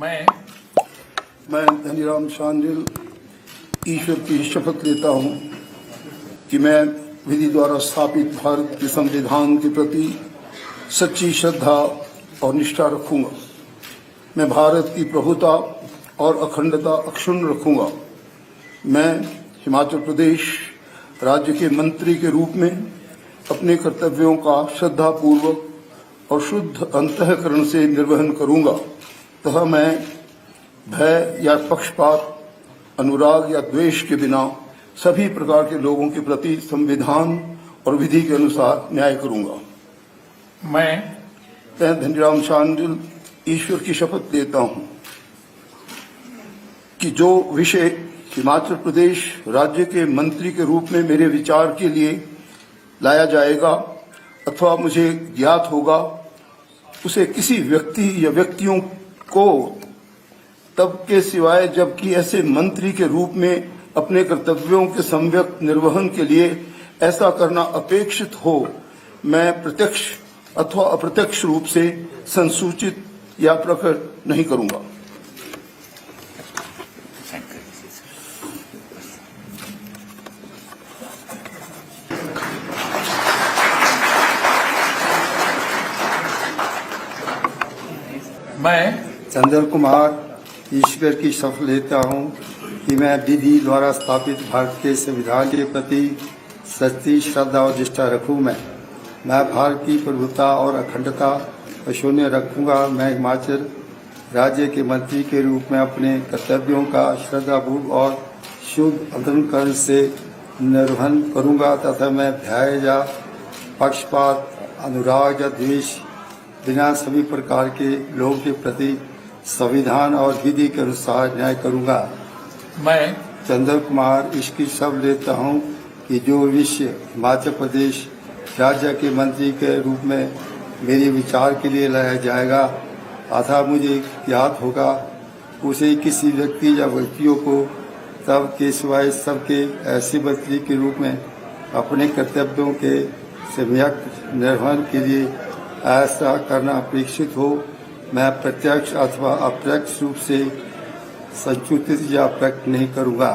मैं धनीराम शांडिल ईश्वर की शपथ लेता हूं कि मैं विधि द्वारा स्थापित भारत के संविधान के प्रति सच्ची श्रद्धा और निष्ठा रखूंगा। मैं भारत की प्रभुता और अखंडता अक्षुण्ण रखूंगा। मैं हिमाचल प्रदेश राज्य के मंत्री के रूप में अपने कर्तव्यों का श्रद्धापूर्वक और शुद्ध अंतःकरण से निर्वहन करूंगा तथा मैं भय या पक्षपात, अनुराग या द्वेष के बिना सभी प्रकार के लोगों के प्रति संविधान और विधि के अनुसार न्याय करूंगा। मैं धनीराम शांडिल ईश्वर की शपथ लेता हूं कि जो विषय हिमाचल प्रदेश राज्य के मंत्री के रूप में मेरे विचार के लिए लाया जाएगा अथवा मुझे ज्ञात होगा, उसे किसी व्यक्ति या व्यक्तियों को तब के सिवाय जबकि ऐसे मंत्री के रूप में अपने कर्तव्यों के सम्यक निर्वहन के लिए ऐसा करना अपेक्षित हो, मैं प्रत्यक्ष अथवा अप्रत्यक्ष रूप से संसूचित या प्रकट नहीं करूंगा। मैं चंद्र कुमार ईश्वर की शपथ लेता हूं कि मैं विधि द्वारा स्थापित भारत के संविधान के प्रति सच्ची श्रद्धा और निष्ठा रखूं। मैं भारत की प्रभुता और अखंडता अक्षुण्ण रखूंगा। मैं हिमाचल राज्य के मंत्री के रूप में अपने कर्तव्यों का श्रद्धापूर्वक और शुद्ध अंतःकरण से निर्वहन करूंगा तथा मैं भय या पक्षपात, अनुराग या द्वेष बिना सभी प्रकार के लोगों के प्रति संविधान और विधि के अनुसार न्याय करूंगा। मैं चंद्र कुमार इसकी शपथ लेता हूं कि जो विषय हिमाचल प्रदेश राज्य के मंत्री के रूप में मेरे विचार के लिए लाया जाएगा अथवा मुझे ज्ञात होगा, उसे किसी व्यक्ति या व्यक्तियों को तब के सिवाय सबके ऐसे मंत्री के रूप में अपने कर्तव्यों के सम्यक निर्वहन के लिए ऐसा करना अपेक्षित हो, मैं प्रत्यक्ष अथवा अप्रत्यक्ष रूप से संसूचित या प्रकट नहीं करूंगा।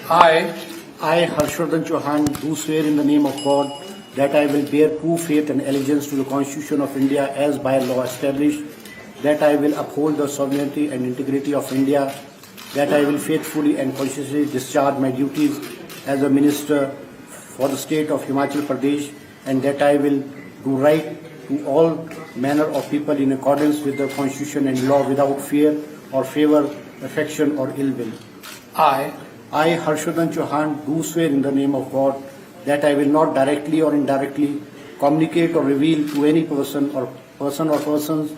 I, Harshvardhan Chauhan, do swear in the name of God that I will bear true faith and allegiance to the Constitution of India as by law established, that I will uphold the sovereignty and integrity of India, that I will faithfully and conscientiously discharge my duties as a minister for the state of Himachal Pradesh, and that I will do right to all manner of people in accordance with the Constitution and law without fear or favor, affection or ill will. I, Harshvardhan Chauhan, do swear in the name of God that I will not directly or indirectly communicate or reveal to any person or persons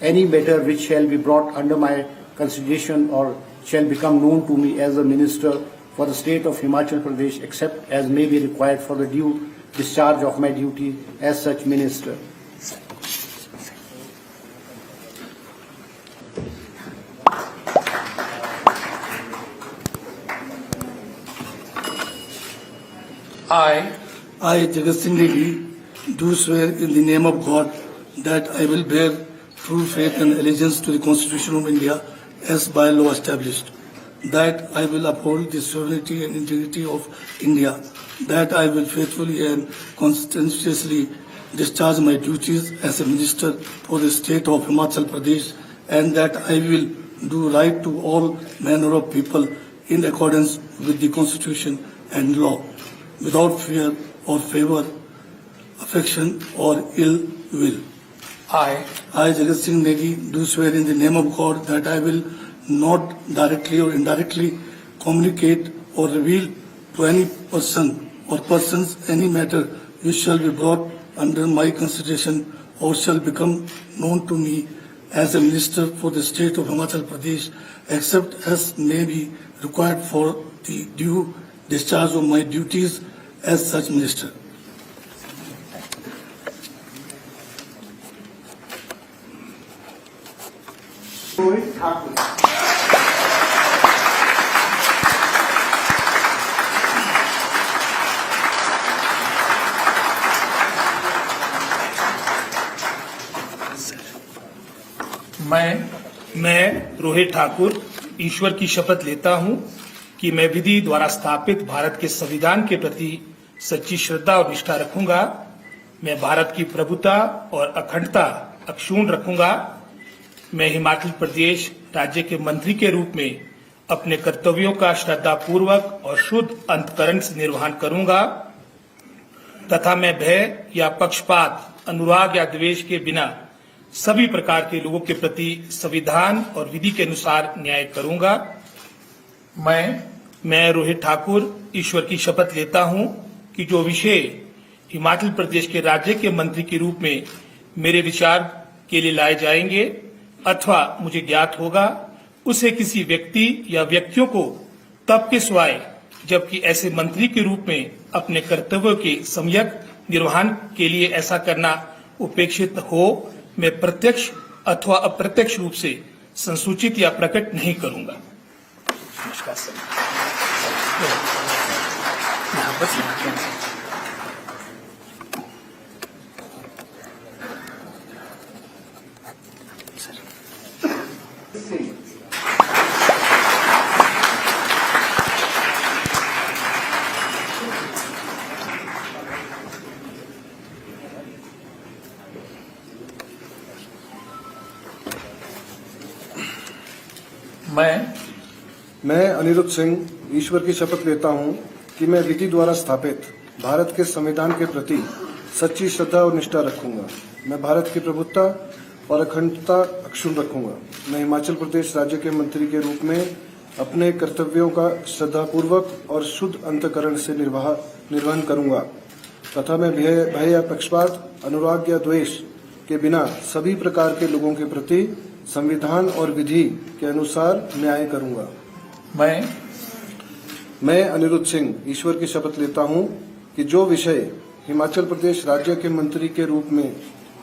any matter which shall be brought under my consideration or shall become known to me as a minister for the state of Himachal Pradesh, except as may be required for the due discharge of my duty as such minister. I, Jagat Singh Negi, do swear in the name of God that I will bear true faith and allegiance to the Constitution of India as by law established, that I will uphold the sovereignty and integrity of India, that I will faithfully and conscientiously discharge my duties as a minister for the state of Himachal Pradesh, and that I will do right to all manner of people in accordance with the Constitution and law, without fear or favor, affection or ill will. I, Jagat Singh Negi, do swear in the name of God that I will not directly or indirectly communicate or reveal to any person or persons any matter which shall be brought under my consideration or shall become known to me as a minister for the state of Himachal Pradesh, except as may be required for the due discharge of my duties as such minister. Rohit Thakur ईश्वर की शपथ लेता हूं कि मैं विधि द्वारा स्थापित भारत के संविधान के प्रति सच्ची श्रद्धा और निष्ठा रखूंगा। मैं भारत की प्रभुता और अखंडता अक्षुण्ण रखूंगा। मैं हिमाचल प्रदेश राज्य के मंत्री के रूप में अपने कर्तव्यों का श्रद्धापूर्वक और शुद्ध अंतःकरण से निर्वहन करूंगा तथा मैं भय या पक्षपात, अनुराग या द्वेष के बिना सभी प्रकार के लोगों के प्रति संविधान और विधि के अनुसार न्याय करूंगा। मैं रोहित ठाकुर ईश्वर की शपथ लेता हूं कि जो विषय हिमाचल प्रदेश के राज्य के मंत्री के रूप में मेरे विचार के लिए लाए जाएंगे अथवा मुझे ज्ञात होगा, उसे किसी व्यक्ति या व्यक्तियों को तब के सिवाय जबकि ऐसे मंत्री के रूप में अपने कर्तव्यों के सम्यक निर्वहन के लिए ऐसा करना उपेक्षित हो, मैं प्रत्यक्ष अथवा अप्रत्यक्ष रूप से संसूचित या प्रकट नहीं करूंगा। मैं अनिरुद्ध सिंह ईश्वर की शपथ लेता हूं कि मैं विधि द्वारा स्थापित भारत के संविधान के प्रति सच्ची श्रद्धा और निष्ठा रखूंगा। मैं भारत की प्रभुता और अखंडता अक्षुण्ण रखूंगा। मैं हिमाचल प्रदेश राज्य के मंत्री के रूप में अपने कर्तव्यों का श्रद्धापूर्वक और शुद्ध अंतःकरण से निर्वहन करूंगा तथा मैं भय या पक्षपात, अनुराग या द्वेष के बिना सभी प्रकार के लोगों के प्रति संविधान और विधि के अनुसार न्याय करूंगा। मैं अनिरुद्ध सिंह ईश्वर की शपथ लेता हूं कि जो विषय हिमाचल प्रदेश राज्य के मंत्री के रूप में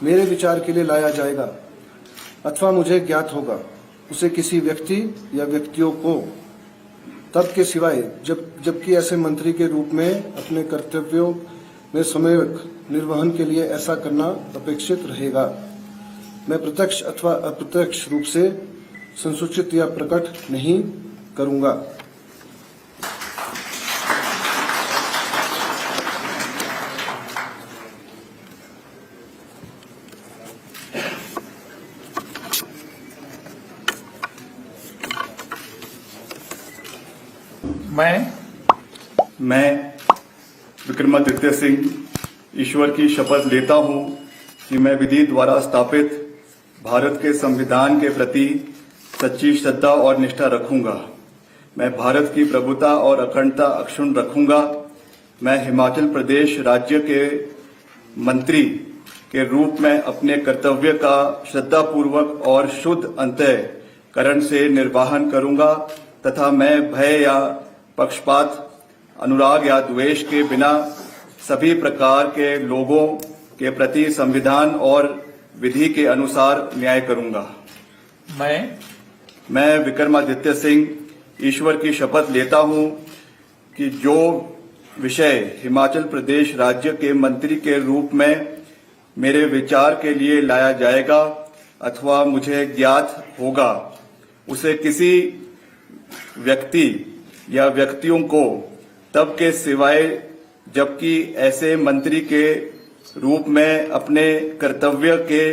मेरे विचार के लिए लाया जाएगा अथवा मुझे ज्ञात होगा, उसे किसी व्यक्ति या व्यक्तियों को तब के सिवाय जबकि ऐसे मंत्री के रूप में अपने कर्तव्यों में सम्यक निर्वहन के लिए ऐसा करना अपेक्षित रहेगा। मैं प्रत्यक्ष अथवा अप्रत्यक्ष रूप से संसूचित या प्रकट नहीं करूंगा। मैं विक्रमादित्य सिंह ईश्वर की शपथ लेता हूं कि मैं विधि द्वारा स्थापित भारत के संविधान के प्रति सच्ची श्रद्धा और निष्ठा रखूंगा। मैं भारत की प्रभुता और अखंडता अक्षुण्ण रखूंगा। मैं हिमाचल प्रदेश राज्य के मंत्री के रूप में अपने कर्तव्य का श्रद्धापूर्वक और शुद्ध अंतःकरण से निर्वहन करूंगा तथा मैं भय या पक्षपात, अनुराग या द्वेष के बिना सभी प्रकार के लोगों के प्रति संविधान और विधि के अनुसार न्याय करूंगा। मैं विक्रमादित्य सिंह ईश्वर की शपथ लेता हूं कि जो विषय हिमाचल प्रदेश राज्य के मंत्री के रूप में मेरे विचार के लिए लाया जाएगा अथवा मुझे ज्ञात होगा, उसे किसी व्यक्ति या व्यक्तियों को तब के सिवाय जबकि ऐसे मंत्री के रूप में अपने कर्तव्य के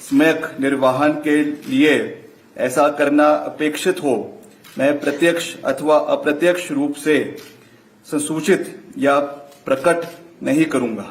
सम्यक निर्वहन के लिए ऐसा करना अपेक्षित हो, मैं प्रत्यक्ष अथवा अप्रत्यक्ष रूप से संसूचित या प्रकट नहीं करूंगा।